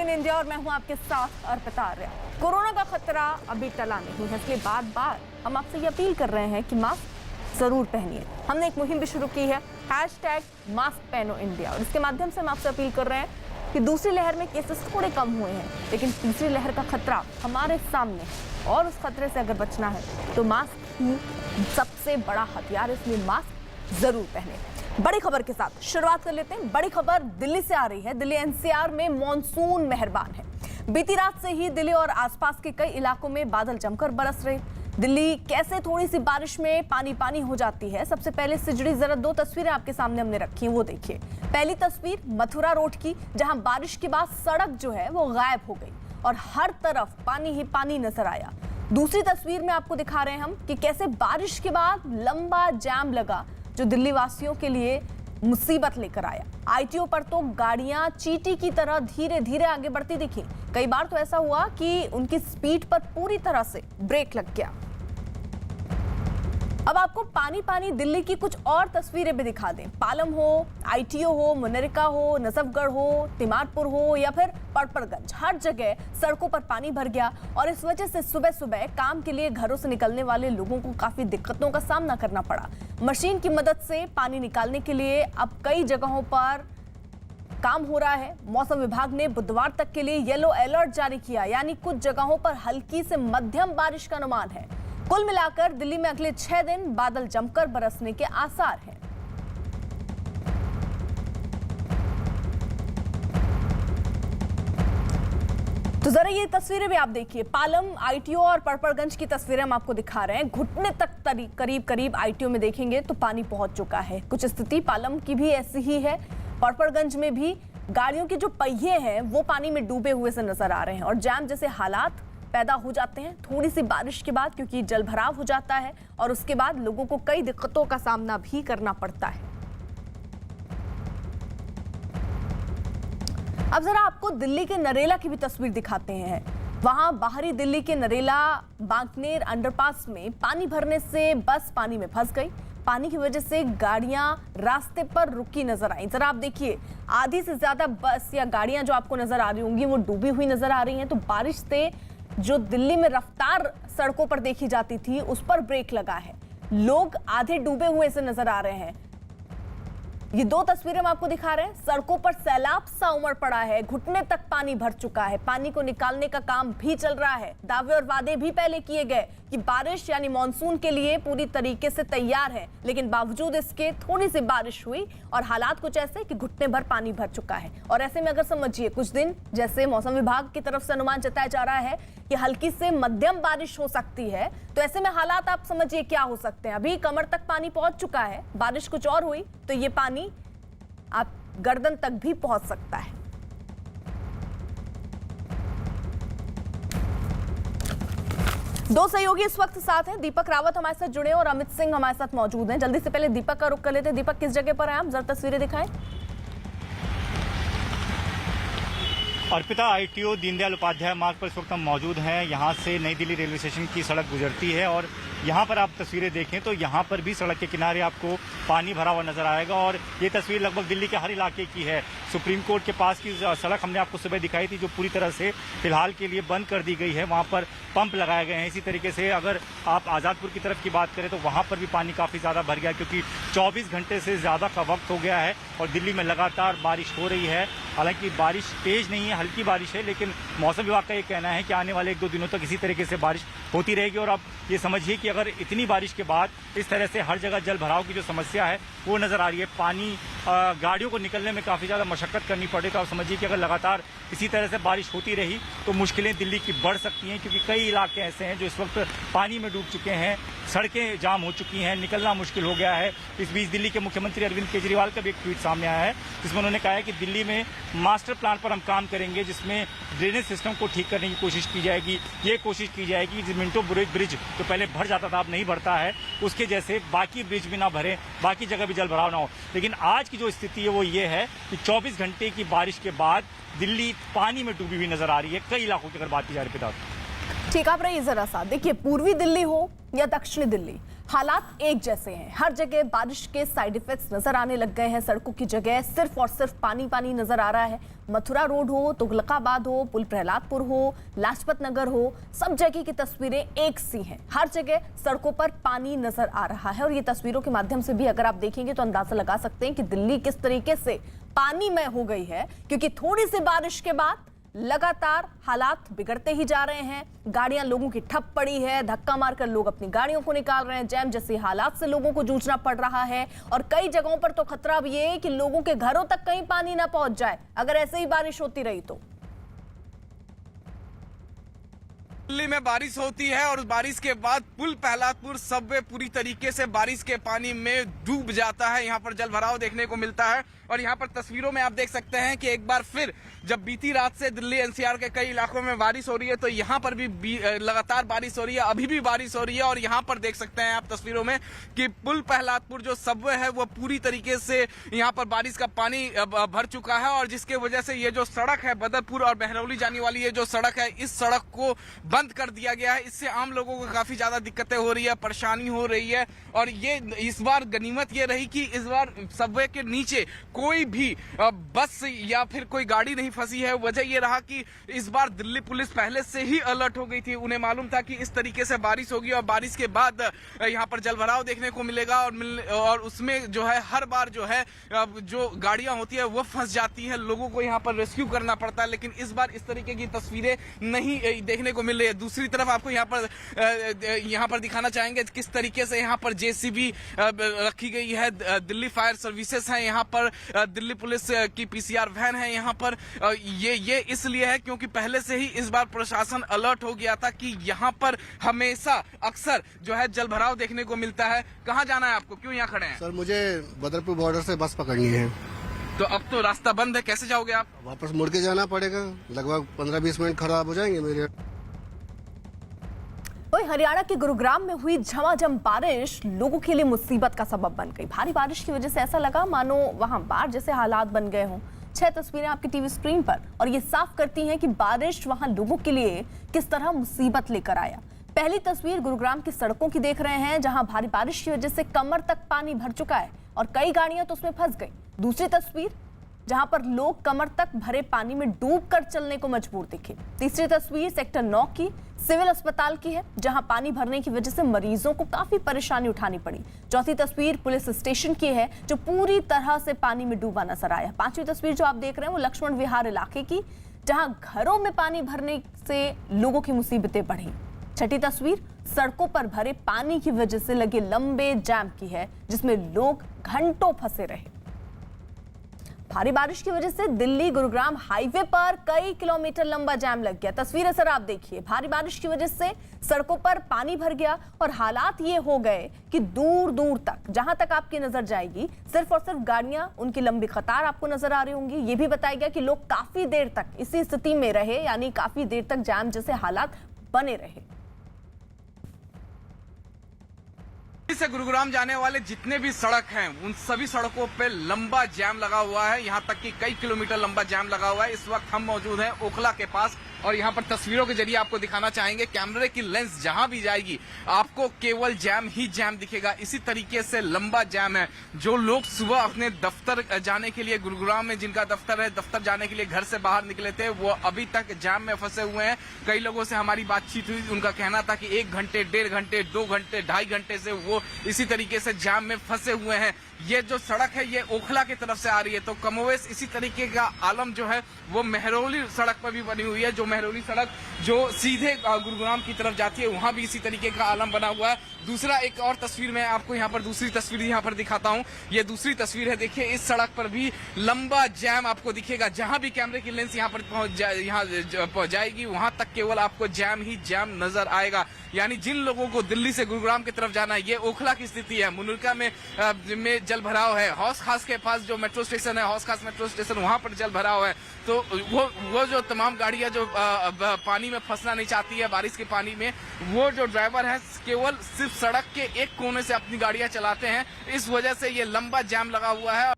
In India और मैं हूं आपके साथ अर्पिता आर्या। कोरोना का खतरा अभी टला नहीं है, इसलिए बार बार हम आपसे ये अपील कर रहे हैं कि मास्क जरूर पहनिए। हमने एक मुहिम भी शुरू की है, #मास्क पहनो इंडिया, और इसके माध्यम से हम आपसे अपील कर रहे हैं कि दूसरी लहर में केसेस थोड़े कम हुए हैं, लेकिन तीसरी लहर का खतरा हमारे सामने है और उस खतरे से अगर बचना है तो मास्क ही सबसे बड़ा हथियार, इसलिए मास्क जरूर पहने। बड़ी खबर के साथ शुरुआत कर लेते हैं। बड़ी खबर दिल्ली से आ रही है। दिल्ली एनसीआर में मॉनसून मेहरबान है। बीती रात से ही दिल्ली और आसपास के कई इलाकों में बादल जमकर बरस रहे। दिल्ली कैसे थोड़ी सी बारिश में पानी पानी हो जाती है, सबसे पहले से जुड़ी जरा दो तस्वीरें आपके सामने हमने रखी हैं, वो देखिए। पहली तस्वीर मथुरा रोड की, जहां बारिश के बाद सड़क जो है वो गायब हो गई और हर तरफ पानी ही पानी नजर आया। दूसरी तस्वीर में आपको दिखा रहे हैं हम कि कैसे बारिश के बाद लंबा जाम लगा, जो दिल्ली वासियों के लिए मुसीबत लेकर आया। आईटीओ पर तो गाड़ियां चींटी की तरह धीरे धीरे आगे बढ़ती दिखी। कई बार तो ऐसा हुआ कि उनकी स्पीड पर पूरी तरह से ब्रेक लग गया। अब आपको पानी पानी दिल्ली की कुछ और तस्वीरें भी दिखा दें। पालम हो, आईटीओ हो, मुनरिका हो, नजफगढ़ हो, तिमारपुर हो या फिर पड़पड़गंज, हर जगह सड़कों पर पानी भर गया और इस वजह से सुबह सुबह काम के लिए घरों से निकलने वाले लोगों को काफी दिक्कतों का सामना करना पड़ा। मशीन की मदद से पानी निकालने के लिए अब कई जगहों पर काम हो रहा है। मौसम विभाग ने बुधवार तक के लिए येलो अलर्ट जारी किया, यानी कुछ जगहों पर हल्की से मध्यम बारिश का अनुमान है। कुल मिलाकर दिल्ली में अगले 6 दिन बादल जमकर बरसने के आसार हैं। तो जरा ये तस्वीरें भी आप देखिए। पालम, आईटीओ और पड़पड़गंज की तस्वीरें हम आपको दिखा रहे हैं। घुटने तक करीब आईटीओ में देखेंगे तो पानी पहुंच चुका है। कुछ स्थिति पालम की भी ऐसी ही है। पड़पड़गंज में भी गाड़ियों के जो पहिए हैं वो पानी में डूबे हुए से नजर आ रहे हैं और जाम जैसे हालात पैदा हो जाते हैं थोड़ी सी बारिश के बाद, क्योंकि जल भराव हो जाता है और उसके बाद लोगों को कई दिक्कतों का सामना भी करना पड़ता है। अब जरा आपको दिल्ली के नरेला की भी तस्वीर दिखाते हैं। वहां बाहरी दिल्ली के नरेला बांकनेर अंडरपास में पानी भरने से बस पानी में फंस गई। पानी की वजह से गाड़ियां रास्ते पर रुकी नजर आई। जरा आप देखिए, आधी से ज्यादा बस या गाड़ियां जो आपको नजर आ रही होंगी वो डूबी हुई नजर आ रही हैं। तो बारिश से जो दिल्ली में रफ्तार सड़कों पर देखी जाती थी उस पर ब्रेक लगा है। लोग आधे डूबे हुए से नजर आ रहे हैं। ये दो तस्वीरें हम आपको दिखा रहे हैं। सड़कों पर सैलाब सा उमड़ पड़ा है, घुटने तक पानी भर चुका है। पानी को निकालने का काम भी चल रहा है। दावे और वादे भी पहले किए गए कि बारिश यानी मॉनसून के लिए पूरी तरीके से तैयार है, लेकिन बावजूद इसके थोड़ी सी बारिश हुई और हालात कुछ ऐसे कि घुटने भर पानी भर चुका है। और ऐसे में अगर समझिए कुछ दिन जैसे मौसम विभाग की तरफ से अनुमान जताया जा रहा है कि हल्की से मध्यम बारिश हो सकती है, तो ऐसे में हालात आप समझिए क्या हो सकते हैं। अभी कमर तक पानी पहुंच चुका है, बारिश कुछ और हुई तो ये पानी आप गर्दन तक भी पहुंच सकता है। दो सहयोगी इस वक्त साथ हैं। दीपक रावत हमारे साथ जुड़े और अमित सिंह हमारे साथ मौजूद हैं। जल्दी से पहले दीपक का रुख कर लेते हैं। दीपक, किस जगह पर हैं आप? जरा तस्वीरें दिखाएं। अर्पिता, आईटीओ दीनदयाल उपाध्याय मार्ग पर इस वक्त हम मौजूद हैं। यहाँ से नई दिल्ली रेलवे स्टेशन की सड़क गुजरती है और यहाँ पर आप तस्वीरें देखें तो यहाँ पर भी सड़क के किनारे आपको पानी भरा हुआ नजर आएगा और ये तस्वीर लगभग दिल्ली के हर इलाके की है। सुप्रीम कोर्ट के पास की सड़क हमने आपको सुबह दिखाई थी, जो पूरी तरह से फिलहाल के लिए बंद कर दी गई है। वहाँ पर पंप लगाए गए हैं। इसी तरीके से अगर आप आजादपुर की तरफ की बात करें तो वहाँ पर भी पानी काफी ज्यादा भर गया, क्योंकि 24 घंटे से ज्यादा का वक्त हो गया है और दिल्ली में लगातार बारिश हो रही है। हालांकि बारिश तेज नहीं है, हल्की बारिश है, लेकिन मौसम विभाग का ये कहना है कि आने वाले 1-2 दिनों तक इसी तरीके से बारिश होती रहेगी। और अब ये समझिए कि अगर इतनी बारिश के बाद इस तरह से हर जगह जल भराव की जो समस्या है वो नजर आ रही है, पानी गाड़ियों को निकलने में काफी ज्यादा मशक्कत करनी पड़े, तो आप समझिए कि अगर लगातार इसी तरह से बारिश होती रही तो मुश्किलें दिल्ली की बढ़ सकती हैं, क्योंकि कई इलाके ऐसे हैं जो इस वक्त पानी में डूब चुके हैं, सड़कें जाम हो चुकी हैं, निकलना मुश्किल हो गया है। इस बीच दिल्ली के मुख्यमंत्री अरविंद केजरीवाल का भी एक ट्वीट सामने आया है, जिसमें उन्होंने कहा है कि दिल्ली में मास्टर प्लान पर हम काम करेंगे, जिसमें ड्रेनेज सिस्टम को ठीक करने की कोशिश की जाएगी। ये कोशिश की जाएगी कि मिंटो ब्रिज जो पहले भर जाता था अब नहीं भरता है, उसके जैसे बाकी ब्रिज भी ना भरे, बाकी जगह भी जल भराव ना हो। लेकिन आज की जो स्थिति है वो ये है कि 24 घंटे की बारिश के बाद दिल्ली पानी में डूबी हुई नजर आ रही है कई इलाकों की अगर बात की जा रही है। ठीक, आप रहिए जरा सा। देखिए, पूर्वी दिल्ली हो या दक्षिणी दिल्ली, हालात एक जैसे हैं। हर जगह बारिश के साइड इफेक्ट्स नजर आने लग गए हैं। सड़कों की जगह सिर्फ और सिर्फ पानी पानी नजर आ रहा है। मथुरा रोड हो, तुगलकाबाद हो, पुल प्रहलादपुर हो, लाजपत नगर हो, सब जगह की तस्वीरें एक सी हैं। हर जगह सड़कों पर पानी नजर आ रहा है और ये तस्वीरों के माध्यम से भी अगर आप देखेंगे तो अंदाजा लगा सकते हैं कि दिल्ली किस तरीके से पानीमय हो गई है, क्योंकि थोड़ी सी बारिश के बाद लगातार हालात बिगड़ते ही जा रहे हैं। गाड़ियां लोगों की ठप पड़ी है, धक्का मारकर लोग अपनी गाड़ियों को निकाल रहे हैं। जैम जैसे हालात से लोगों को जूझना पड़ रहा है और कई जगहों पर तो खतरा भी है कि लोगों के घरों तक कहीं पानी ना पहुंच जाए अगर ऐसे ही बारिश होती रही तो। दिल्ली में बारिश होती है और बारिश के बाद पुल प्रहलादपुर सबवे पूरी तरीके से बारिश के पानी में डूब जाता है। यहाँ पर जलभराव देखने को मिलता है और यहाँ पर तस्वीरों में आप देख सकते हैं कि एक बार फिर जब बीती रात से दिल्ली एनसीआर के कई इलाकों में बारिश हो रही है तो यहाँ पर भी लगातार बारिश हो रही है। अभी भी बारिश हो रही है और यहाँ पर देख सकते हैं आप तस्वीरों में कि पुल प्रहलादपुर जो सबवे है वो पूरी तरीके से यहाँ पर बारिश का पानी भर चुका है और जिसके वजह से ये जो सड़क है बदरपुर और महरौली जाने वाली ये जो सड़क है, इस सड़क को बंद कर दिया गया है। इससे आम लोगों को काफी ज्यादा दिक्कतें हो रही है, परेशानी हो रही है। और ये इस बार गनीमत ये रही कि इस बार सबवे के नीचे कोई भी बस या फिर कोई गाड़ी नहीं फंसी है। वजह ये रहा कि इस बार दिल्ली पुलिस पहले से ही अलर्ट हो गई थी। उन्हें मालूम था कि इस तरीके से बारिश होगी और बारिश के बाद यहाँ पर जलभराव देखने को मिलेगा और उसमें जो है हर बार जो है जो गाड़ियां होती है वो फंस जाती है, लोगों को यहाँ पर रेस्क्यू करना पड़ता है। लेकिन इस बार इस तरीके की तस्वीरें नहीं देखने को मिल रही है। दूसरी तरफ आपको यहाँ पर दिखाना चाहेंगे किस तरीके से यहाँ पर जेसीबी रखी गई है। दिल्ली फायर सर्विसेज है यहाँ पर, दिल्ली पुलिस की पीसीआर वैन है यहाँ पर। ये इसलिए है क्योंकि पहले से ही इस बार प्रशासन अलर्ट हो गया था कि यहाँ पर हमेशा अक्सर जो है जलभराव देखने को मिलता है। कहाँ जाना है आपको, क्यों यहाँ खड़े हैं? सर मुझे बदरपुर बॉर्डर से बस पकड़नी है। तो अब तो रास्ता बंद है, कैसे जाओगे आप? वापस मुड़ के जाना पड़ेगा, लगभग 15-20 मिनट खराब हो जाएंगे मेरे। वहीं हरियाणा के गुरुग्राम में हुई झमाझम बारिश लोगों के लिए मुसीबत का सबब बन गई। भारी बारिश की वजह से ऐसा लगा मानो वहां बाढ़ जैसे हालात बन गए हों। 6 तस्वीरें आपकी टीवी स्क्रीन पर और ये साफ करती हैं कि बारिश वहां लोगों के लिए किस तरह मुसीबत लेकर आया। पहली तस्वीर गुरुग्राम की सड़कों की देख रहे हैं, जहां भारी बारिश की वजह से कमर तक पानी भर चुका है और कई गाड़ियां तो उसमें फंस गई। दूसरी तस्वीर जहां पर लोग कमर तक भरे पानी में डूबकर चलने को मजबूर दिखे। तीसरी तस्वीर सेक्टर 9 की सिविल अस्पताल की है, जहां पानी भरने की वजह से मरीजों को काफी परेशानी उठानी पड़ी। चौथी तस्वीर पुलिस स्टेशन की है जो पूरी तरह से पानी में डूबा नजर आया। पांचवी तस्वीर जो आप देख रहे हैं वो लक्ष्मण विहार इलाके की, जहां घरों में पानी भरने से लोगों की मुसीबतें बढ़ी। छठी तस्वीर सड़कों पर भरे पानी की वजह से लगे लंबे जाम की है, जिसमें लोग घंटों फंसे रहे। भारी बारिश की वजह से दिल्ली गुरुग्राम हाईवे पर कई किलोमीटर लंबा जाम लग गया। तस्वीरें सर आप देखिए, भारी बारिश की वजह से सड़कों पर पानी भर गया और हालात ये हो गए कि दूर दूर तक जहां तक आपकी नजर जाएगी सिर्फ और सिर्फ गाड़ियां, उनकी लंबी कतार आपको नजर आ रही होंगी। ये भी बताया गया कि लोग काफी देर तक इसी स्थिति में रहे, यानी काफी देर तक जाम जैसे हालात बने रहे। से गुरुग्राम जाने वाले जितने भी सड़क हैं उन सभी सड़कों पे लंबा जाम लगा हुआ है। यहाँ तक कि कई किलोमीटर लंबा जाम लगा हुआ है। इस वक्त हम मौजूद हैं ओखला के पास और यहाँ पर तस्वीरों के जरिए आपको दिखाना चाहेंगे, कैमरे की लेंस जहां भी जाएगी आपको केवल जैम ही जैम दिखेगा। इसी तरीके से लंबा जैम है। जो लोग सुबह अपने दफ्तर जाने के लिए, गुरुग्राम में जिनका दफ्तर है, दफ्तर जाने के लिए घर से बाहर निकले थे, वो अभी तक जैम में फंसे हुए हैं। कई लोगों से हमारी बातचीत हुई, उनका कहना था कि 1 घंटे, 1.5 घंटे, 2 घंटे, 2.5 घंटे से वो इसी तरीके से जाम में फंसे हुए हैं। ये जो सड़क है ये ओखला की तरफ से आ रही है, तो कमोवेश इसी तरीके का आलम जो है वो महरौली सड़क पर भी बनी हुई है। जो महरौली सड़क जो सीधे गुरुग्राम की तरफ जाती है वहां भी इसी तरीके का आलम बना हुआ है। दूसरा एक और तस्वीर मैं आपको यहाँ पर दूसरी तस्वीर यहाँ पर दिखाता हूँ। ये दूसरी तस्वीर है, देखिए इस सड़क पर भी लंबा जैम आपको दिखेगा। जहां भी कैमरे की लेंस यहाँ पर पहुंच जाएगी वहां तक केवल आपको जैम ही जैम नजर आएगा। यानी जिन लोगों को दिल्ली से गुरुग्राम की तरफ जाना है, ये ओखला की स्थिति है। मुनरिका में जल भराव है। हौस खास के पास जो मेट्रो स्टेशन है, हौस खास मेट्रो स्टेशन, वहां पर जल भराव है। तो वो जो तमाम गाड़ियां जो पानी में फंसना नहीं चाहती है बारिश के पानी में, वो जो ड्राइवर है केवल सिर्फ सड़क के एक कोने से अपनी गाड़ियां चलाते हैं। इस वजह से ये लंबा जाम लगा हुआ है।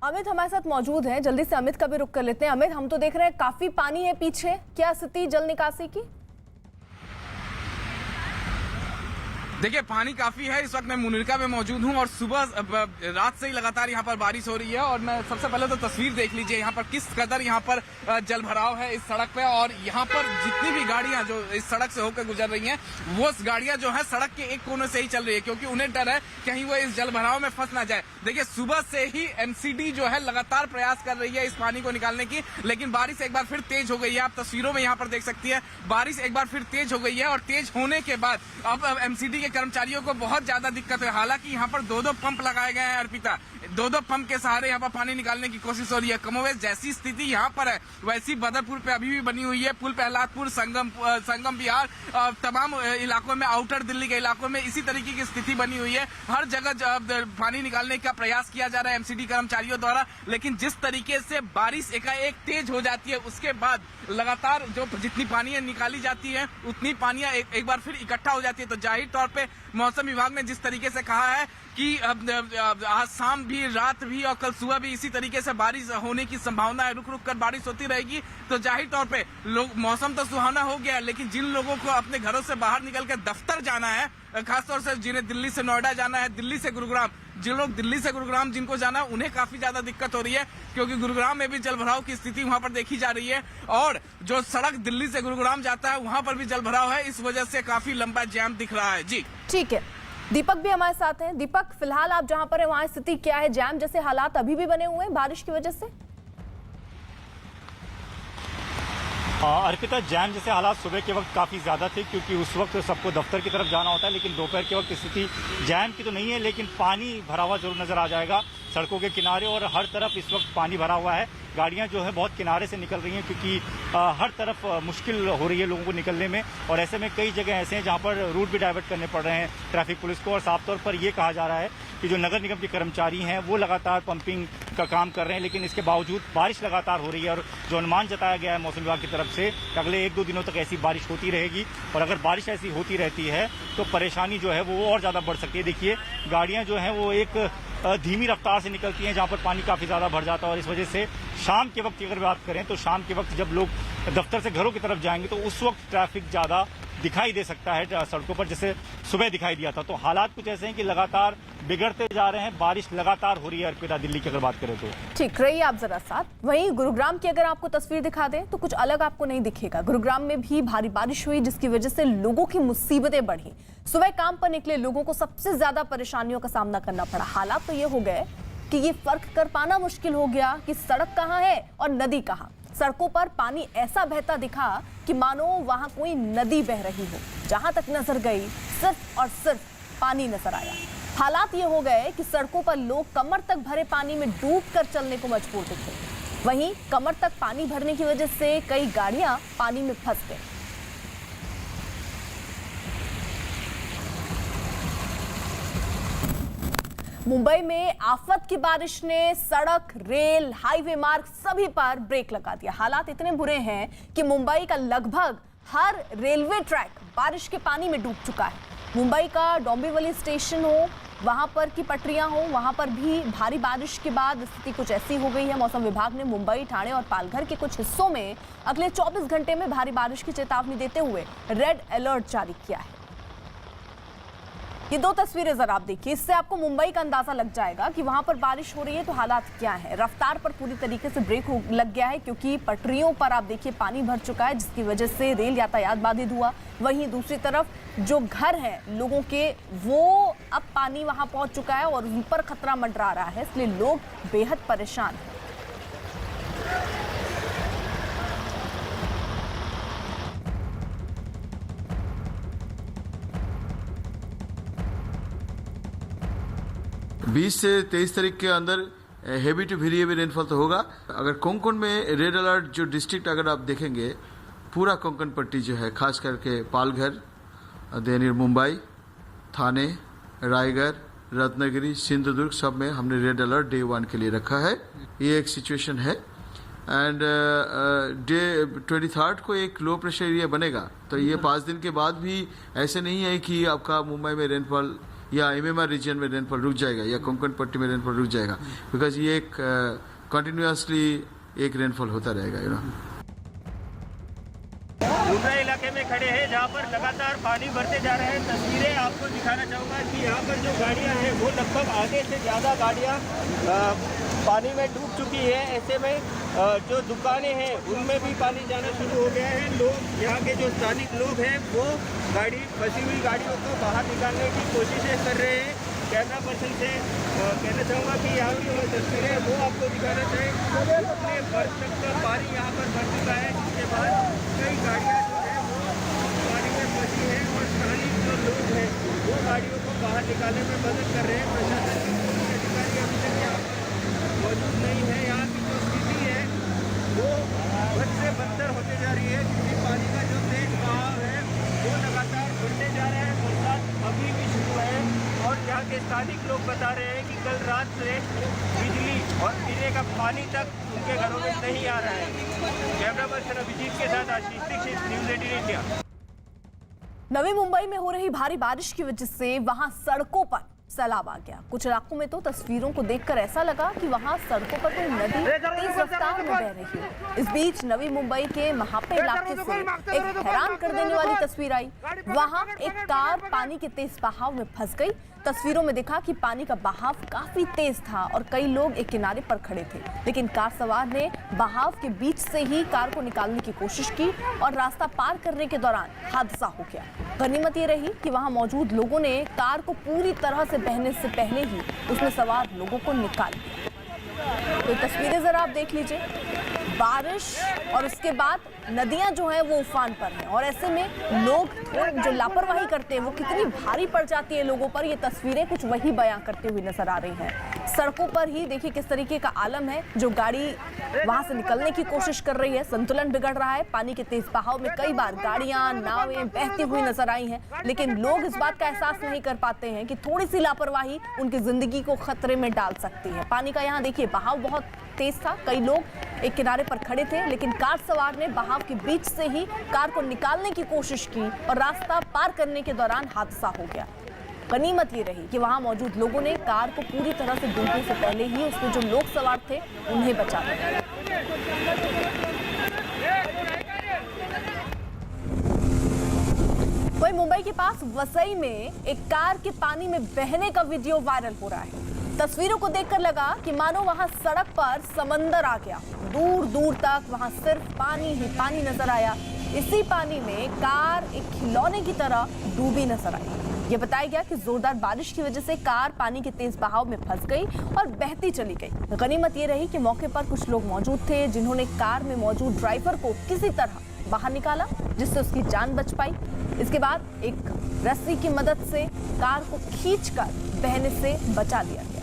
अमित हमारे साथ मौजूद है, जल्दी से अमित का भी रुख कर लेते हैं। अमित, हम तो देख रहे हैं काफी पानी है पीछे, क्या स्थिति जल निकासी की? देखिए पानी काफी है। इस वक्त मैं मुनिरका में मौजूद हूं और सुबह रात से ही लगातार यहां पर बारिश हो रही है। और मैं सबसे पहले तो तस्वीर देख लीजिए यहां पर किस कदर यहां पर जल भराव है इस सड़क पे। और यहां पर जितनी भी गाड़ियां जो इस सड़क से होकर गुजर रही हैं वो गाड़ियां जो है सड़क के एक कोने से ही चल रही है, क्योंकि उन्हें डर है कहीं वो इस जल भराव में फंस ना जाए। देखिए सुबह से ही एमसीडी जो है लगातार प्रयास कर रही है इस पानी को निकालने की, लेकिन बारिश एक बार फिर तेज हो गई है। आप तस्वीरों में यहाँ पर देख सकती है बारिश एक बार फिर तेज हो गई है। और तेज होने के बाद अब एमसीडी के कर्मचारियों को बहुत ज्यादा दिक्कत है। हालांकि यहाँ पर दो पंप लगाए गए हैं अर्पिता, दो पंप के सहारे यहाँ पर पानी निकालने की कोशिश हो रही है। कमोवेश जैसी स्थिति यहाँ पर है वैसी बदरपुर पे अभी भी बनी हुई है। पुल प्रहलादपुर, संगम बिहार, तमाम इलाकों में, आउटर दिल्ली के इलाकों में इसी तरीके की स्थिति बनी हुई है। हर जगह पानी निकालने का प्रयास किया जा रहा है एमसीडी कर्मचारियों द्वारा, लेकिन जिस तरीके से बारिश एकाएक तेज हो जाती है उसके बाद लगातार जो जितनी पानी निकाली जाती है उतनी पानियां एक बार फिर इकट्ठा हो जाती है। तो जाहिर तौर पे मौसम विभाग ने जिस तरीके से कहा है कि आज शाम भी, रात भी और कल सुबह भी इसी तरीके से बारिश होने की संभावना है, रुक रुक कर बारिश होती रहेगी। तो जाहिर तौर पे मौसम तो सुहाना हो गया है, लेकिन जिन लोगों को अपने घरों से बाहर निकल कर दफ्तर जाना है, खासतौर से जिन्हें दिल्ली से नोएडा जाना है, दिल्ली से गुरुग्राम, जिन लोग दिल्ली से गुरुग्राम जिनको जाना है उन्हें काफी ज्यादा दिक्कत हो रही है, क्योंकि गुरुग्राम में भी जल भराव की स्थिति वहां पर देखी जा रही है। और जो सड़क दिल्ली से गुरुग्राम जाता है वहां पर भी जल भराव है, इस वजह से काफी लंबा जैम दिख रहा है। जी ठीक है, दीपक भी हमारे साथ हैं। दीपक, फिलहाल आप जहां पर है वहां स्थिति क्या है? जैम जैसे हालात अभी भी बने हुए हैं बारिश की वजह से? अर्पिता, जैम जैसे हालात सुबह के वक्त काफ़ी ज़्यादा थे, क्योंकि उस वक्त सबको दफ्तर की तरफ जाना होता है, लेकिन दोपहर के वक्त स्थिति जैम की तो नहीं है, लेकिन पानी भरा हुआ जरूर नज़र आ जाएगा सड़कों के किनारे। और हर तरफ इस वक्त पानी भरा हुआ है, गाड़ियां जो है बहुत किनारे से निकल रही हैं, क्योंकि हर तरफ मुश्किल हो रही है लोगों को निकलने में। और ऐसे में कई जगह ऐसे हैं जहां पर रूट भी डाइवर्ट करने पड़ रहे हैं ट्रैफिक पुलिस को। और साफ तौर पर ये कहा जा रहा है कि जो नगर निगम के कर्मचारी हैं वो लगातार पंपिंग का काम कर रहे हैं, लेकिन इसके बावजूद बारिश लगातार हो रही है। और जो अनुमान जताया गया है मौसम विभाग की तरफ से अगले 1-2 दिनों तक ऐसी बारिश होती रहेगी। और अगर बारिश ऐसी होती रहती है तो परेशानी जो है वो और ज़्यादा बढ़ सकती है। देखिए गाड़ियाँ जो हैं वो एक धीमी रफ्तार से निकलती हैं जहां पर पानी काफ़ी ज़्यादा भर जाता है। और इस वजह से शाम के वक्त की अगर बात करें तो शाम के वक्त जब लोग दफ्तर से घरों की तरफ जाएंगे तो उस वक्त ट्रैफिक ज़्यादा दिखाई दे सकता है सड़कों पर, जैसे सुबह दिखाई दिया था। तो हालात कुछ ऐसे हैं कि लगातार बिगड़ते जा रहे हैं, बारिश लगातार हो रही है अर्पिता, दिल्ली की अगर बात करें तो। ठीक, रहिए आप जरा साथ। वहीं गुरुग्राम की अगर आपको तस्वीर दिखा दें तो कुछ अलग आपको नहीं दिखेगा। गुरुग्राम में भी भारी बारिश हुई जिसकी वजह से लोगों की मुसीबतें बढ़ी। सुबह काम पर निकले लोगों को सबसे ज्यादा परेशानियों का सामना करना पड़ा। हालात तो ये हो गए कि ये फर्क कर पाना मुश्किल हो गया कि सड़क कहाँ है और नदी कहाँ। सड़कों पर पानी ऐसा बहता दिखा कि मानो वहां कोई नदी बह रही हो। जहां तक नजर गई सिर्फ और सिर्फ पानी नजर आया। हालात ये हो गए कि सड़कों पर लोग कमर तक भरे पानी में डूबकर चलने को मजबूर दिखे। वहीं कमर तक पानी भरने की वजह से कई गाड़ियां पानी में फंस गई। मुंबई में आफत की बारिश ने सड़क, रेल, हाईवे मार्ग सभी पर ब्रेक लगा दिया। हालात इतने बुरे हैं कि मुंबई का लगभग हर रेलवे ट्रैक बारिश के पानी में डूब चुका है। मुंबई का डोंबिवली स्टेशन हो, वहां पर की पटरियां हो, वहां पर भी भारी बारिश के बाद स्थिति कुछ ऐसी हो गई है। मौसम विभाग ने मुंबई, ठाणे और पालघर के कुछ हिस्सों में अगले 24 घंटे में भारी बारिश की चेतावनी देते हुए रेड अलर्ट जारी किया है। ये दो तस्वीरें जरा आप देखिए, इससे आपको मुंबई का अंदाजा लग जाएगा कि वहां पर बारिश हो रही है तो हालात क्या है। रफ्तार पर पूरी तरीके से ब्रेक लग गया है, क्योंकि पटरियों पर आप देखिए पानी भर चुका है, जिसकी वजह से रेल यातायात बाधित हुआ। वहीं दूसरी तरफ जो घर हैं लोगों के, वो अब पानी वहां पहुंच चुका है और उन पर खतरा मंडरा रहा है, इसलिए लोग बेहद परेशान हैं। बीस से 23 तारीख के अंदर heavy to very heavy rainfall तो होगा। अगर कोंकण में रेड अलर्ट जो डिस्ट्रिक्ट अगर आप देखेंगे, पूरा कोंकण पट्टी जो है, खास करके पालघर, देन मुंबई, थाने, रायगढ़, रत्नागिरी, सिंधुदुर्ग, सब में हमने रेड अलर्ट डे 1 के लिए रखा है। ये एक सिचुएशन है। एंड डे 23 को एक लो प्रेशर एरिया बनेगा, तो ये 5 दिन के बाद भी ऐसे नहीं है कि आपका मुंबई में रेनफॉल या एमएमआर रीजन में रेनफॉल रुक जाएगा या कोंकण पट्टी में रेनफॉल रुक जाएगा, बिकॉज ये एक कंटिन्यूसली एक रेनफॉल होता रहेगा। दूसरा इलाके में खड़े हैं जहाँ पर लगातार पानी भरते जा रहे हैं। तस्वीरें आपको दिखाना चाहूँगा कि यहाँ पर जो गाड़ियाँ हैं वो लगभग आधे से ज़्यादा गाड़ियाँ पानी में डूब चुकी है। ऐसे में जो दुकानें हैं उनमें भी पानी जाना शुरू हो गया है। लोग यहाँ के जो स्थानिक लोग हैं वो फंसी हुई गाड़ियों को बाहर निकालने की कोशिशें कर रहे हैं। कैमरा पर्सन से कहना चाहूँगा कि यहाँ की जो तस्वीरें वो आपको दिखाना चाहिए। इतने बर्फ तक का पानी यहाँ पर भर चुका है, जिसके बाद कई गाड़ियाँ जो है वो पानी में फंसी हैं और स्थानीय जो लोग हैं वो गाड़ियों को बाहर निकालने में मदद कर रहे हैं। प्रशासन के अधिकारी अभी तक यहाँ पर मौजूद नहीं है। यहाँ की जो स्थिति है वो बद से बदतर होते जा रही है, क्योंकि पानी का जो तेज बहाव है वो लगातार बढ़ते जा रहा है। बरसात अभी भी शुरू है और यहाँ के स्थानिक लोग बता रहे हैं कि कल रात से बिजली और पीने का पानी तक उनके घरों में नहीं आ रहा है। कैमरा पर्सन अभिजीत के साथ आशीष दीक्षित, न्यूज़ 18 इंडिया। नवी मुंबई में हो रही भारी बारिश की वजह से वहां सड़कों पर सैलाब आ गया। कुछ इलाकों में तो तस्वीरों को देखकर ऐसा लगा कि वहां सड़कों पर कोई नदी तेज रफ्तार में बह रही है। इस बीच नवी मुंबई के महापे इलाके से एक हैरान कर देने वाली तस्वीर आई। वहां एक कार पानी के तेज बहाव में फंस गई। तस्वीरों में दिखा कि पानी का बहाव काफी तेज था और कई लोग एक किनारे पर खड़े थे, लेकिन कार सवार ने बहाव के बीच से ही कार को निकालने की कोशिश की और रास्ता पार करने के दौरान हादसा हो गया। गनीमत ये रही कि वहां मौजूद लोगों ने कार को पूरी तरह से बहने से पहले ही उसमें सवार लोगों को निकाल दिया। तो तस्वीरें जरा आप देख लीजिए। बारिश और उसके बाद नदियां जो हैं वो उफान पर हैं और ऐसे में लोग जो लापरवाही करते हैं वो कितनी भारी पड़ जाती है लोगों पर, ये तस्वीरें कुछ वही बयां करते हुए नजर आ रही हैं। सड़कों पर ही देखिए किस तरीके का आलम है। जो गाड़ी वहां से निकलने की कोशिश कर रही है, संतुलन बिगड़ रहा है। पानी के तेज बहाव में कई बार गाड़ियां, नावें बहती हुई नजर आई हैं, लेकिन लोग इस बात का एहसास नहीं कर पाते हैं कि थोड़ी सी लापरवाही उनकी जिंदगी को खतरे में डाल सकती है। पानी का यहाँ देखिए बहाव बहुत तेज था। कई लोग एक किनारे पर खड़े थे, लेकिन कार सवार ने बहाव के बीच से ही कार को निकालने की कोशिश की और रास्ता पार करने के दौरान हादसा हो गया। गनीमत ये रही कि वहां मौजूद लोगों ने कार को पूरी तरह से डूबने से पहले ही उसमें जो लोग सवार थे उन्हें बचा लिया। वहीं मुंबई के पास वसई में एक कार के पानी में बहने का वीडियो वायरल हो रहा है। तस्वीरों को देखकर लगा कि मानो वहां सड़क पर समंदर आ गया। दूर दूर तक वहां सिर्फ पानी ही पानी नजर आया। इसी पानी में कार एक खिलौने की तरह डूबी नजर आई। ये बताया गया कि जोरदार बारिश की वजह से कार पानी के तेज बहाव में फंस गई और बहती चली गई। गनीमत ये रही कि मौके पर कुछ लोग मौजूद थे जिन्होंने कार में मौजूद ड्राइवर को किसी तरह बाहर निकाला, जिससे उसकी जान बच पाई। इसके बाद एक रस्सी की मदद से कार को खींचकर बहने से बचा लिया गया।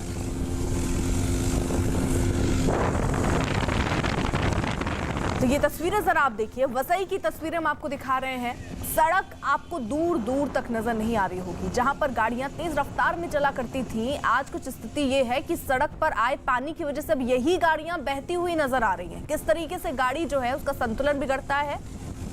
तो ये तस्वीरें जरा आप देखिए, वसई की तस्वीरें हम आपको दिखा रहे हैं। सड़क आपको दूर दूर तक नजर नहीं आ रही होगी। जहां पर गाड़ियां तेज रफ्तार में चला करती थी, आज कुछ स्थिति ये है कि सड़क पर आए पानी की वजह से अब यही गाड़ियां बहती हुई नजर आ रही हैं। किस तरीके से गाड़ी जो है उसका संतुलन बिगड़ता है,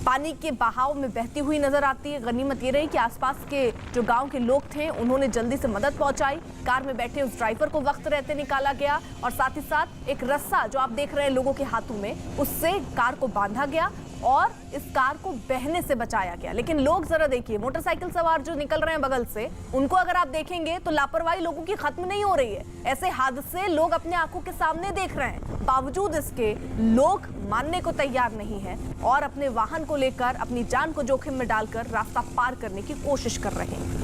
पानी के बहाव में बहती हुई नजर आती है। गनीमत ये रही कि आसपास के जो गांव के लोग थे उन्होंने जल्दी से मदद पहुंचाई। कार में बैठे उस ड्राइवर को वक्त रहते निकाला गया और साथ ही साथ एक रस्सा जो आप देख रहे हैं लोगों के हाथों में, उससे कार को बांधा गया और इस कार को बहने से बचाया गया। लेकिन लोग जरा देखिए, मोटरसाइकिल सवार जो निकल रहे हैं बगल से, उनको अगर आप देखेंगे तो लापरवाही लोगों की खत्म नहीं हो रही है। ऐसे हादसे लोग अपने आंखों के सामने देख रहे हैं, बावजूद इसके लोग मानने को तैयार नहीं है और अपने वाहन को लेकर अपनी जान को जोखिम में डालकर रास्ता पार करने की कोशिश कर रहे हैं।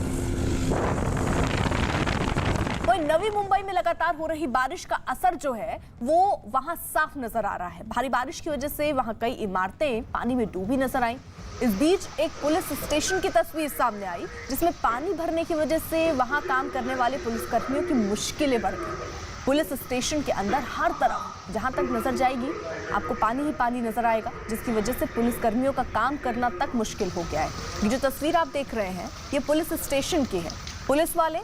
नवी मुंबई में लगातार हो रही बारिश का असर जो है वो वहां साफ नजर आ रहा है। भारी बारिश की वजह से वहां कई इमारतें पानी में डूबी नजर आईं। इस बीच एक पुलिस स्टेशन की तस्वीर सामने आई, जिसमें पानी भरने की वजह से वहां काम करने वाले पुलिसकर्मियों की मुश्किलें बढ़ गई। पुलिस स्टेशन के अंदर हर तरफ जहां तक नजर जाएगी आपको पानी ही पानी नजर आएगा, जिसकी वजह से पुलिसकर्मियों का काम करना तक मुश्किल हो गया है। ये जो तस्वीर आप देख रहे हैं ये पुलिस स्टेशन की है। पुलिस वाले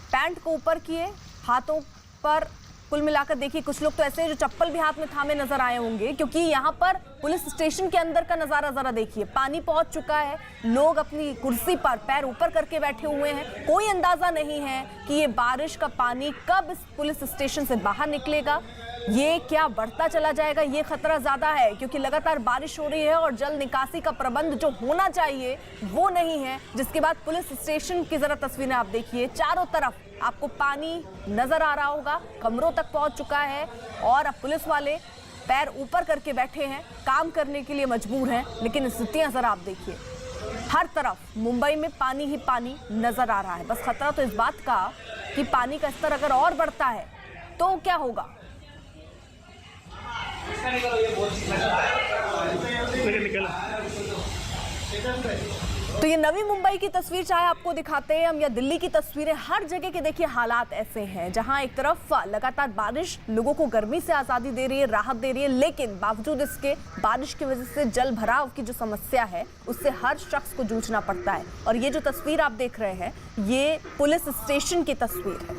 पैंट को ऊपर किए, हाथों पर कुल मिलाकर देखिए कुछ लोग तो ऐसे हैं जो चप्पल भी हाथ में थामे नजर आए होंगे, क्योंकि यहाँ पर पुलिस स्टेशन के अंदर का नजारा जरा देखिए। पानी पहुंच चुका है, लोग अपनी कुर्सी पर पैर ऊपर करके बैठे हुए हैं। कोई अंदाजा नहीं है कि ये बारिश का पानी कब इस पुलिस स्टेशन से बाहर निकलेगा। ये क्या बढ़ता चला जाएगा, ये खतरा ज्यादा है, क्योंकि लगातार बारिश हो रही है और जल निकासी का प्रबंध जो होना चाहिए वो नहीं है। जिसके बाद पुलिस स्टेशन की जरा तस्वीरें आप देखिए, चारों तरफ आपको पानी नजर आ रहा होगा, कमरों तक पहुंच चुका है और अब पुलिस वाले पैर ऊपर करके बैठे हैं, काम करने के लिए मजबूर हैं। लेकिन स्थितियां जरा आप देखिए, हर तरफ मुंबई में पानी ही पानी नजर आ रहा है। बस खतरा तो इस बात का कि पानी का स्तर अगर और बढ़ता है तो क्या होगा। तो ये नवी मुंबई की तस्वीर चाहे आपको दिखाते हैं हम या दिल्ली की तस्वीरें, हर जगह के देखिए हालात ऐसे हैं जहां एक तरफ लगातार बारिश लोगों को गर्मी से आज़ादी दे रही है, राहत दे रही है, लेकिन बावजूद इसके बारिश की वजह से जल भराव की जो समस्या है उससे हर शख्स को जूझना पड़ता है। और ये जो तस्वीर आप देख रहे हैं ये पुलिस स्टेशन की तस्वीर है।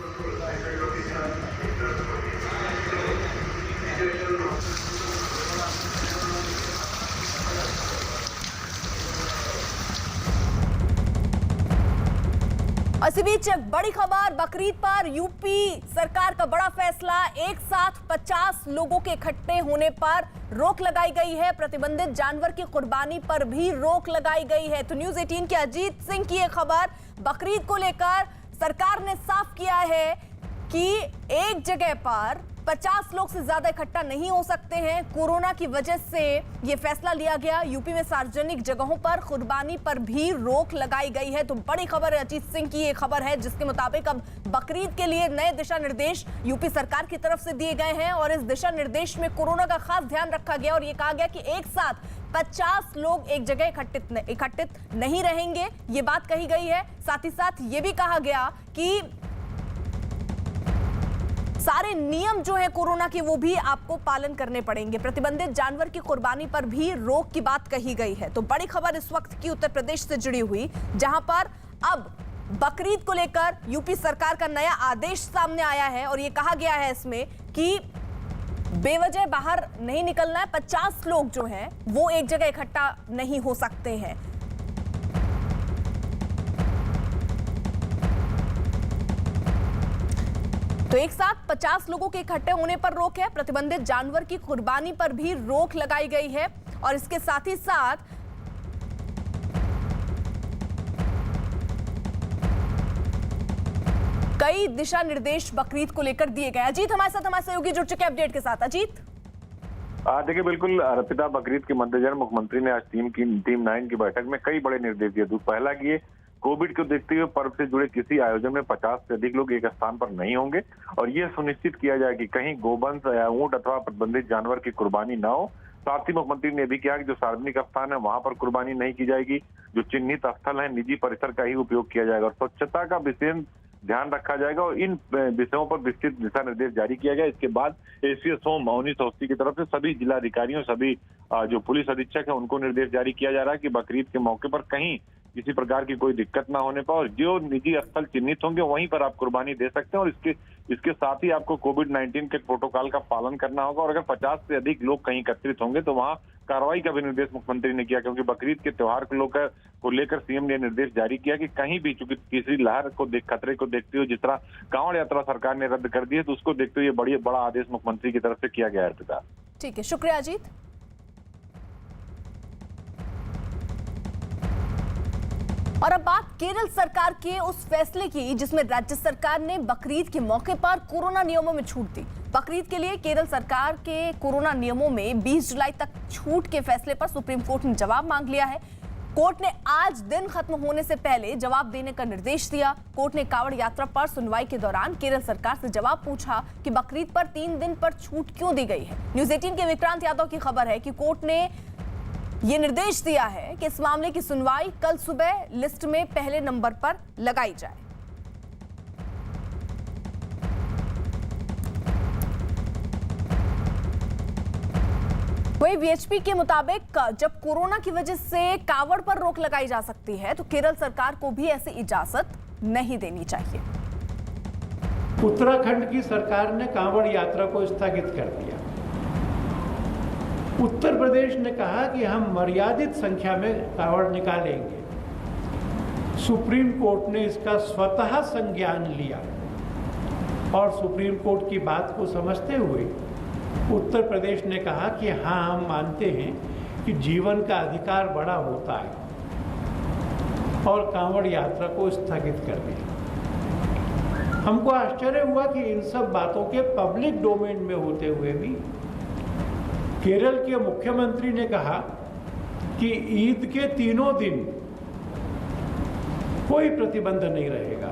इसी बीच एक बड़ी खबर, बकरीद पर यूपी सरकार का बड़ा फैसला, एक साथ 50 लोगों के इकट्ठे होने पर रोक लगाई गई है। प्रतिबंधित जानवर की कुर्बानी पर भी रोक लगाई गई है। तो न्यूज़ 18 के अजीत सिंह की यह खबर, बकरीद को लेकर सरकार ने साफ किया है कि एक जगह पर 50 लोग से ज्यादा इकट्ठा नहीं हो सकते हैं। कोरोना की वजह से यह फैसला लिया गया। यूपी में सार्वजनिक जगहों पर कुर्बानी पर भी रोक लगाई गई है। तो बड़ी खबर है, अजीत सिंह की ये खबर है जिसके मुताबिक अब बकरीद के लिए नए दिशा निर्देश यूपी सरकार की तरफ से दिए गए हैं और इस दिशा निर्देश में कोरोना का खास ध्यान रखा गया और ये कहा गया कि एक साथ 50 लोग एक जगह इकट्ठित नहीं रहेंगे, ये बात कही गई है। साथ ही साथ ये भी कहा गया कि सारे नियम जो है कोरोना के वो भी आपको पालन करने पड़ेंगे। प्रतिबंधित जानवर की कुर्बानी पर भी रोक की बात कही गई है। तो बड़ी खबर इस वक्त की उत्तर प्रदेश से जुड़ी हुई, जहां पर अब बकरीद को लेकर यूपी सरकार का नया आदेश सामने आया है और ये कहा गया है इसमें कि बेवजह बाहर नहीं निकलना है। 50 लोग जो हैं वो एक जगह इकट्ठा नहीं हो सकते हैं। तो एक साथ 50 लोगों के इकट्ठे होने पर रोक है। प्रतिबंधित जानवर की कुर्बानी पर भी रोक लगाई गई है और इसके साथ ही साथ कई दिशा निर्देश बकरीद को लेकर दिए गए। अजीत हमारे सहयोगी जुड़ चुके अपडेट के साथ। अजीत, देखिए बिल्कुल अर्पिता, बकरीद के मद्देनजर मुख्यमंत्री ने आज टीम 9 की बैठक में कई बड़े निर्देश दिए। पहला कि ये कोविड को देखते हुए पर्व से जुड़े किसी आयोजन में 50 से अधिक लोग एक स्थान पर नहीं होंगे और ये सुनिश्चित किया जाए कि कहीं गोवंश या ऊंट अथवा प्रतिबंधित जानवर की कुर्बानी न हो। साथ ही मुख्यमंत्री ने भी कहा कि जो सार्वजनिक स्थान है वहां पर कुर्बानी नहीं की जाएगी, जो चिन्हित स्थल है निजी परिसर का ही उपयोग किया जाएगा और स्वच्छता का विशेष ध्यान रखा जाएगा और इन विषयों पर विस्तृत दिशा निर्देश जारी किया गया। इसके बाद एसीएस मौनी अवस्थी की तरफ से सभी जिलाधिकारियों, सभी जो पुलिस अधीक्षक है उनको निर्देश जारी किया जा रहा है कि बकरीद के मौके पर कहीं किसी प्रकार की कोई दिक्कत ना होने पर और जो निजी स्थल चिन्हित होंगे वहीं पर आप कुर्बानी दे सकते हैं और इसके साथ ही आपको कोविड-19 के प्रोटोकॉल का पालन करना होगा और अगर 50 से अधिक लोग कहीं एकत्रित होंगे तो वहां कार्रवाई का भी निर्देश मुख्यमंत्री ने किया, क्योंकि बकरीद के त्योहार को लेकर सीएम ने निर्देश जारी किया कि कहीं भी चूंकि तीसरी लहर को खतरे को देखते हुए जिस तरह कांवड़ यात्रा सरकार ने रद्द कर दी है तो उसको देखते हुए बड़ा आदेश मुख्यमंत्री की तरफ से किया गया है। ठीक है, शुक्रिया अजीत। और अब बात केरल सरकार के उस फैसले की जिसमें राज्य सरकार ने बकरीद के मौके पर कोरोना नियमों में छूट दी। बकरीद के लिए केरल सरकार के कोरोना नियमों में 20 जुलाई तक छूट के फैसले पर सुप्रीम कोर्ट ने जवाब मांग लिया है। कोर्ट ने आज दिन खत्म होने से पहले जवाब देने का निर्देश दिया। कोर्ट ने कांवड़ यात्रा पर सुनवाई के दौरान केरल सरकार से जवाब पूछा कि बकरीद पर 3 दिन पर छूट क्यों दी गई है। न्यूज़ 18 के विक्रांत यादव की खबर है कि कोर्ट ने ये निर्देश दिया है कि इस मामले की सुनवाई कल सुबह लिस्ट में पहले नंबर पर लगाई जाए। वही वीएचपी के मुताबिक जब कोरोना की वजह से कांवड़ पर रोक लगाई जा सकती है तो केरल सरकार को भी ऐसी इजाजत नहीं देनी चाहिए। उत्तराखंड की सरकार ने कांवड़ यात्रा को स्थगित कर दिया। उत्तर प्रदेश ने कहा कि हम मर्यादित संख्या में कांवड़ निकालेंगे। सुप्रीम कोर्ट ने इसका स्वतः संज्ञान लिया और सुप्रीम कोर्ट की बात को समझते हुए उत्तर प्रदेश ने कहा कि हाँ, हम मानते हैं कि जीवन का अधिकार बड़ा होता है और कांवड़ यात्रा को स्थगित कर दिया। हमको आश्चर्य हुआ कि इन सब बातों के पब्लिक डोमेन में होते हुए भी केरल के मुख्यमंत्री ने कहा कि ईद के तीनों दिन कोई प्रतिबंध नहीं रहेगा।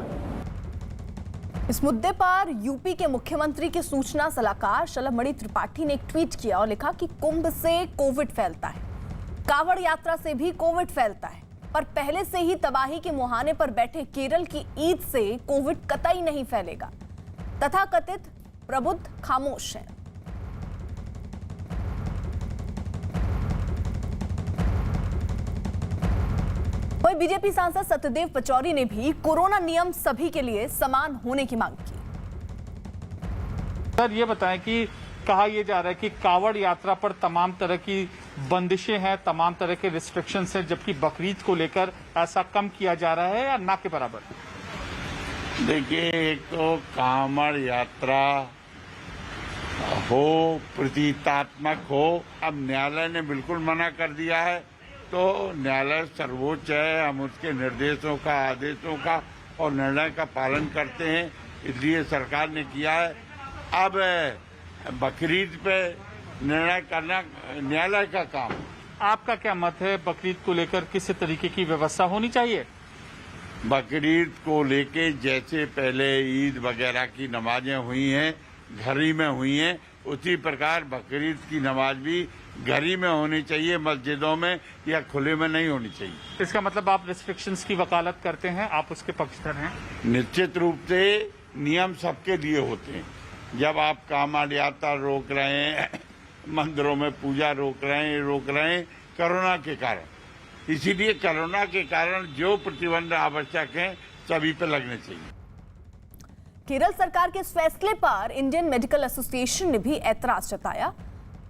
इस मुद्दे पर यूपी के मुख्यमंत्री के सूचना सलाहकार शलभमणि त्रिपाठी ने एक ट्वीट किया और लिखा कि कुंभ से कोविड फैलता है, कांवड़ यात्रा से भी कोविड फैलता है, पर पहले से ही तबाही के मुहाने पर बैठे केरल की ईद से कोविड कतई नहीं फैलेगा। तथाकथित प्रबुद्ध खामोश हैं। वहीं बीजेपी सांसद सत्यदेव पचौरी ने भी कोरोना नियम सभी के लिए समान होने की मांग की। सर, ये बताएं कि कहा यह जा रहा है कि कांवड़ यात्रा पर तमाम तरह की बंदिशें हैं, तमाम तरह के रिस्ट्रिक्शंस हैं, जबकि बकरीद को लेकर ऐसा कम किया जा रहा है या ना के बराबर? देखिए, एक तो कांवड़ यात्रा हो, प्रतीकात्मक हो, अब न्यायालय ने बिल्कुल मना कर दिया है, तो न्यायालय सर्वोच्च है, हम उसके निर्देशों का, आदेशों का और निर्णय का पालन करते हैं, इसलिए सरकार ने किया है। अब बकरीद पे निर्णय करना न्यायालय का काम। आपका क्या मत है, बकरीद को लेकर किस तरीके की व्यवस्था होनी चाहिए? बकरीद को लेके जैसे पहले ईद वगैरह की नमाजें हुई हैं, घर ही में हुई हैं, उसी प्रकार बकरीद की नमाज भी घर ही में होनी चाहिए, मस्जिदों में या खुले में नहीं होनी चाहिए। इसका मतलब आप रिस्ट्रिक्शंस की वकालत करते हैं, आप उसके पक्षधर हैं? निश्चित रूप से नियम सबके लिए होते हैं। जब आप कांवड़ यात्रा रोक रहे हैं, मंदिरों में पूजा रोक रहे हैं कोरोना के कारण, इसीलिए कोरोना के कारण जो प्रतिबंध आवश्यक हैं सभी पे लगने चाहिए। केरल सरकार के इस फैसले पर इंडियन मेडिकल एसोसिएशन ने भी ऐतराज जताया।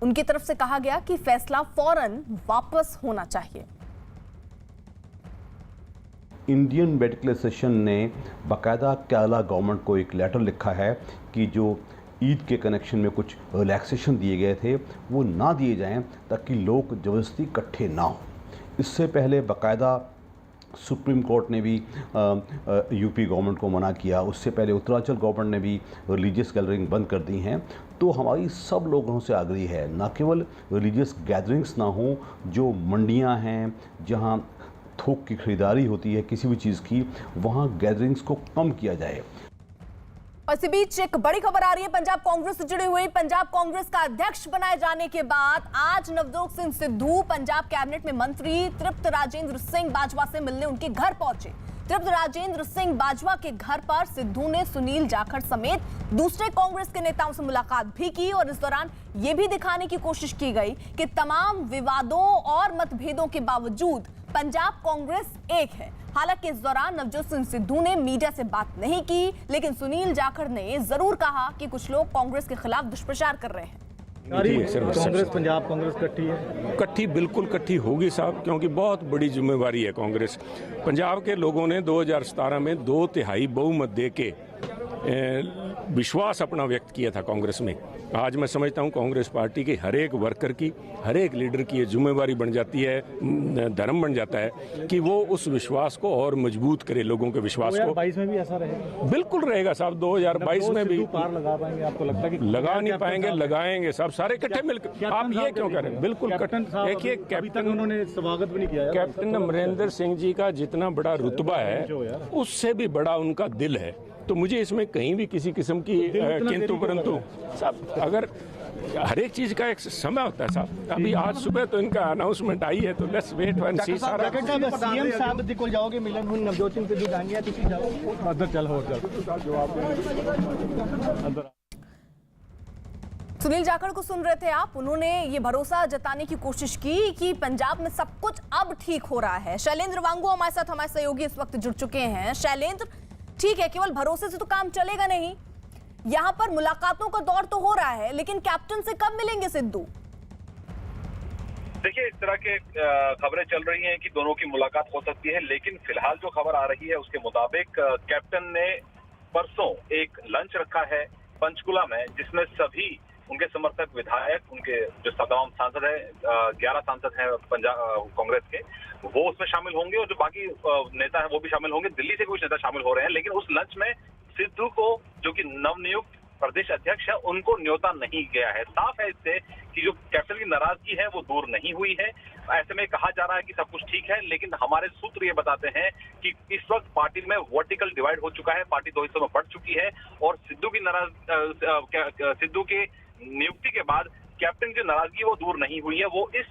उनकी तरफ से कहा गया कि फैसला फौरन वापस होना चाहिए। इंडियन मेडिकल एसोसिएशन ने बाकायदा केरला गवर्नमेंट को एक लेटर लिखा है कि जो ईद के कनेक्शन में कुछ रिलैक्सेशन दिए गए थे वो ना दिए जाएं, ताकि लोग ज़बरदस्ती इकट्ठे ना हो। इससे पहले बाकायदा सुप्रीम कोर्ट ने भी यूपी गवर्नमेंट को मना किया। उससे पहले उत्तरांचल गवर्नमेंट ने भी रिलीजियस गैदरिंग बंद कर दी हैं। तो हमारी सब लोगों से आग्रह है, ना केवल रिलीजियस गैदरिंग्स ना हो, जो मंडियां हैं जहां थोक की खरीदारी होती है किसी भी चीज़ की, वहां गैदरिंग्स को कम किया जाए। और इसी बीच एक बड़ी खबर आ रही है पंजाब कांग्रेस से जुड़ी हुई। पंजाब कांग्रेस का अध्यक्ष बनाए जाने के बाद आज नवजोत सिंह सिद्धू पंजाब कैबिनेट में मंत्री तृप्त राजेंद्र सिंह बाजवा से मिलने उनके घर पहुंचे। तृप्त राजेंद्र सिंह बाजवा के घर पर सिद्धू ने सुनील जाखड़ समेत दूसरे कांग्रेस के नेताओं से मुलाकात भी की और इस दौरान यह भी दिखाने की कोशिश की गई कि तमाम विवादों और मतभेदों के बावजूद पंजाब कांग्रेस एक है। हालांकि इस दौरान नवजोत सिंह सिद्धू ने मीडिया से बात नहीं की, लेकिन सुनील जाखड़ ने जरूर कहा कि कुछ लोग कांग्रेस के खिलाफ दुष्प्रचार कर रहे हैं। कांग्रेस पंजाब कांग्रेस कट्ठी है, कट्ठी बिल्कुल कट्ठी होगी साहब, क्योंकि बहुत बड़ी जिम्मेवारी है कांग्रेस। पंजाब के लोगों ने 2017 में 2/3 बहुमत दे के विश्वास अपना व्यक्त किया था कांग्रेस में। आज मैं समझता हूं कांग्रेस पार्टी के हर एक वर्कर की, हर एक लीडर की ये जिम्मेवारी बन जाती है, धर्म बन जाता है कि वो उस विश्वास को और मजबूत करे, लोगों के विश्वास को। 2022 में भी ऐसा रहेगा? बिल्कुल रहेगा साहब। 2022 में भी पार लगा पाएंगे? आपको लगता है कि लगा नहीं पाएंगे? लगाएंगे साहब, सारे इकट्ठे मिलकर। आप ये क्यों करें? बिल्कुल देखिए, कैप्टन उन्होंने स्वागत भी नहीं किया। कैप्टन अमरिंदर सिंह जी का जितना बड़ा रुतबा है उससे भी बड़ा उनका दिल है, तो मुझे इसमें कहीं भी किसी किस्म की किंतु परंतु साहब, अगर हर एक चीज का एक समय होता है साहब। अभी आज सुबह तो इनका अनाउंसमेंट आई है, तो लेट्स वेट एंड सी। सारा सीएम साहब दी कोल जाओगे मिलन हुन नवजोत सिंह सिद्धू जाएंगे, तुसी जाओ अंदर चल हो अंदर। सुनील जाखड़ को सुन रहे थे आप। उन्होंने ये भरोसा जताने की कोशिश की कि पंजाब में सब कुछ अब ठीक हो रहा है। शैलेंद्र वांगू हमारे साथ, हमारे सहयोगी इस वक्त जुड़ चुके हैं। शैलेंद्र, ठीक है, केवल भरोसे से तो काम चलेगा नहीं। यहाँ पर मुलाकातों का दौर तो हो रहा है, लेकिन कैप्टन से कब मिलेंगे सिद्धू? देखिए, इस तरह के खबरें चल रही हैं कि दोनों की मुलाकात हो सकती है, लेकिन फिलहाल जो खबर आ रही है उसके मुताबिक कैप्टन ने परसों एक लंच रखा है पंचकुला में, जिसमें सभी उनके समर्थक विधायक, उनके जो तमाम सांसद है, 11 सांसद हैं पंजाब कांग्रेस के, वो उसमें शामिल होंगे और जो बाकी नेता है वो भी शामिल होंगे। दिल्ली से कुछ नेता शामिल हो रहे हैं, लेकिन उस लंच में सिद्धू को, जो कि नवनियुक्त प्रदेश अध्यक्ष है, उनको न्योता नहीं गया है। साफ है इससे कि जो कैप्टन की नाराजगी है वो दूर नहीं हुई है। ऐसे में कहा जा रहा है कि सब कुछ ठीक है, लेकिन हमारे सूत्र ये बताते हैं कि इस वक्त पार्टी में वर्टिकल डिवाइड हो चुका है, पार्टी दो हिस्सों में बढ़ चुकी है और सिद्धू की नियुक्ति के बाद कैप्टन की नाराजगी वो दूर नहीं हुई है। वो इस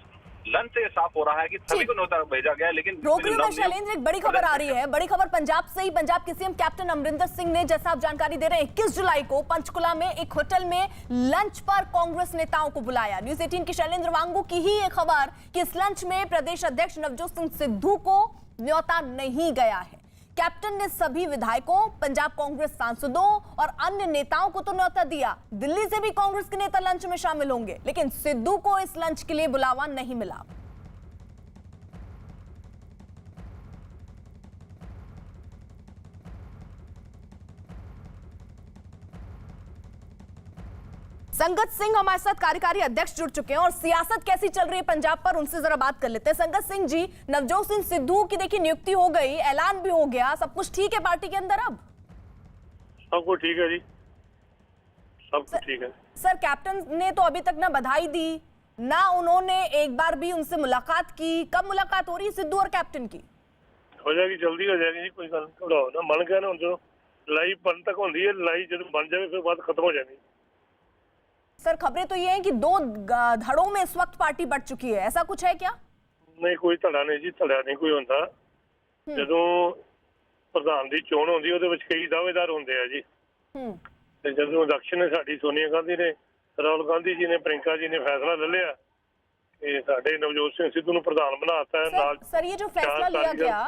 लंच से साफ हो रहा है कि सभी को न्योता भेजा गया है, लेकिन रोकड़ियों में शैलेंद्र एक बड़ी खबर आ रही है, बड़ी खबर पंजाब से ही। पंजाब के सीएम कैप्टन अमरिंदर सिंह ने, जैसा आप जानकारी दे रहे हैं, 21 जुलाई को पंचकुला में एक होटल में लंच पर कांग्रेस नेताओं को बुलाया। न्यूज़ 18 की शैलेंद्र वांगू की ही ये खबर कि इस लंच में प्रदेश अध्यक्ष नवजोत सिंह सिद्धू को न्योता नहीं गया है। कैप्टन ने सभी विधायकों, पंजाब कांग्रेस सांसदों और अन्य नेताओं को तो न्योता दिया। दिल्ली से भी कांग्रेस के नेता लंच में शामिल होंगे, लेकिन सिद्धू को इस लंच के लिए बुलावा नहीं मिला। संगत सिंह हमारे साथ कार्यकारी अध्यक्ष जुड़ चुके हैं और सियासत कैसी चल रही है पंजाब पर, उनसे जरा बात कर लेते हैं। संगत सिंह जी, नवजोत सिंह सिद्धू की देखिए नियुक्ति हो गई, ऐलान भी हो गया, सब कुछ ठीक है पार्टी के अंदर? अब सब कुछ ठीक है जी, सब कुछ ठीक है। सर, कैप्टन ने तो अभी तक ना बधाई दी, ना उन्होंने एक बार भी उनसे मुलाकात की। कब मुलाकात हो रही है सिद्धू और कैप्टन की? हो जाएगी, जल्दी हो जाएगी जी, कोई गल थोड़ा हो ना मन गया ना, जो लड़ाई बन तक होती है, लड़ाई जब बन जाए फिर बात खत्म हो जाएगी। सर, खबरें तो ये हैं कि 2 धड़ों में इस वक्त पार्टी बढ़ चुकी है, ऐसा कुछ है क्या? नहीं, कोई धड़ा नहीं जी, धड़ा नहीं कोई होता। ਜਦੋਂ ਪ੍ਰਧਾਨ ਦੀ ਚੋਣ ਹੁੰਦੀ ਉਹਦੇ ਵਿੱਚ ਕਈ ਦਾਅਵੇਦਾਰ ਹੁੰਦੇ ਆ ਜੀ। ਤੇ ਜਦੋਂ ਇਲੈਕਸ਼ਨ ਨੇ ਸਾਡੀ ਸੋਨੀਆ ਗਾਂਧੀ ਨੇ, ਰਾਹੁਲ गांधी जी ने, प्रियंका जी ने फैसला ले लिया कि साडे नवजोत सिंह सिद्धू ਨੂੰ ਪ੍ਰਧਾਨ बनाता है। नाल सर, ये जो फैसला लिया गया,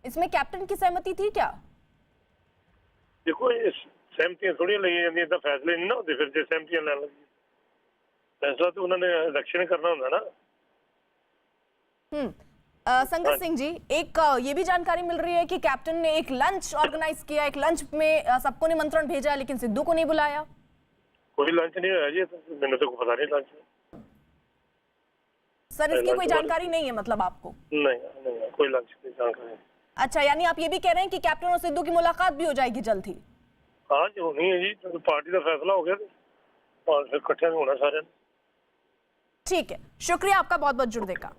इसमें कैप्टन की सहमति थी क्या? देखो, सहमतियां थोड़ी ली जाती, तो फैसले नहीं ना होते। फिर जो सहमतियां लैन लगी, फैसला तो उन्होंने इलेक्शन करना होता ना। संगत सिंह जी, एक ये भी जानकारी मिल रही है कि कैप्टन ने एक लंच ऑर्गेनाइज किया, एक लंच में सबको निमंत्रण भेजा, लेकिन सिद्धू को नहीं बुलाया। कोई लंच नहीं हुआ जी, मैंने तो पता नहीं लंच। सर, इसकी कोई जानकारी नहीं है मतलब आपको? नहीं, कोई लंच की जानकारी। अच्छा, यानी आप ये भी कह रहे हैं कि कैप्टन और सिद्धू की मुलाकात भी हो जाएगी जल्द ही? हाँ जी, होनी है जी, तो पार्टी का फैसला हो गया तो इकट्ठे होना सारे। ठीक है, शुक्रिया आपका बहुत बहुत जुड़ने का।